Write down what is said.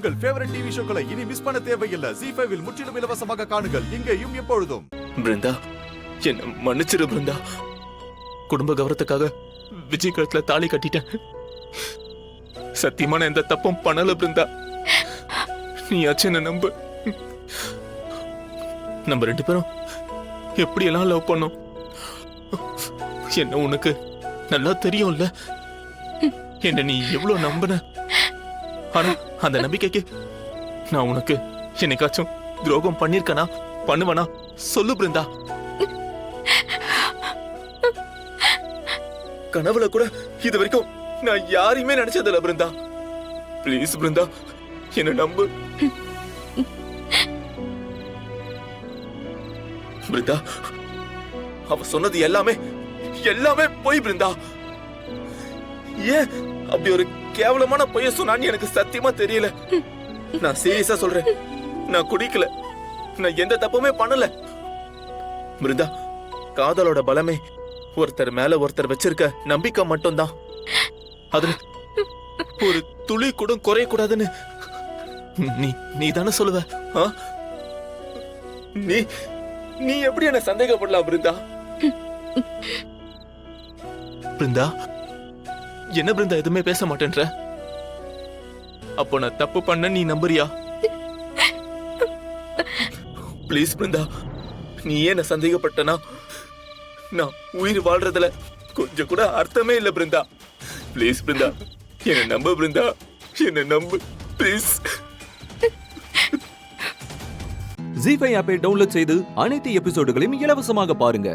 உங்கள் favourite TV ஷோக்களை இனி miss பண்ண தேவையில்லை. ZEE5 இல் முற்றிலும் இலவசமாக காணுங்கள், இங்கேயும் எப்பொழுதும். பிருந்தா, என்ன மன்னிச்சிரு பிருந்தா. குடும்ப கௌரவத்துக்காக விஜய் கழுத்துல தாலி கட்டிட்டேன். சத்தியமான எந்த தப்பும் பண்ணல பிருந்தா. நீயாச்சும் என்ன நம்பு. நம்ம 2 பேரும் எப்படியெல்லாம் லவ் பண்ணோம் என்ன உனக்கு நல்லா தெரியும்ல. என்ன நீ எவ்வளவு நம்பின. ஆனா அந்த நம்பிக்கைக்கு நான் உனக்கு என்னைக்காச்சும் துரோகம் பண்ணிருக்கனா பண்ணுவனா சொல்லு பிருந்தா. கனவுல கூட இது வரைக்கும் நான் யாரையுமே நினைச்சதில்ல பிருந்தா. ப்ளீஸ் பிருந்தா, என்ன நம்பு. பிருந்தா, அவ சொன்னது எல்லாமே போய் பிருந்தா. ஏன் அப்படி ஒரு கேவலமான பொய்ய சொன்னான்னு எனக்கு சத்தியமா தெரியல. நான் சீரியஸா சொல்றேன், நான் குடிக்கல, நான் எந்த தப்புமே பண்ணல. பிருந்தா, காதலோட பலமே ஒருத்தர் மேல ஒருத்தர் வச்சிருக்க நம்பிக்கை மட்டும்தான். அதுல ஒரு துளி கூட குறைய கூடாதுன்னு நீ தானே சொல்லுவ. நீ எப்படி என்ன சந்தேகப்படலாம் பிருந்தா? பிருந்தா, என்ன பிருந்தா எதுவுமே பேச மாட்டேன்ற? அப்போ நான் தப்பு பண்ண நீ நம்புறியா? ப்ளீஸ் பிருந்தா, நீ ஏன் சந்தேகப்பட்டனா நான் உயிர் வாழ்றதுல கொஞ்சம் கூட அர்த்தமே இல்ல பிருந்தா. ப்ளீஸ் பிருந்தா, என்ன நம்பு பிருந்தா, என்ன நம்பு ப்ளீஸ். ZEE5 ஆப்பை டவுன்லோட் செய்து அனைத்து எபிசோடுகளையும் இலவசமாக பாருங்க.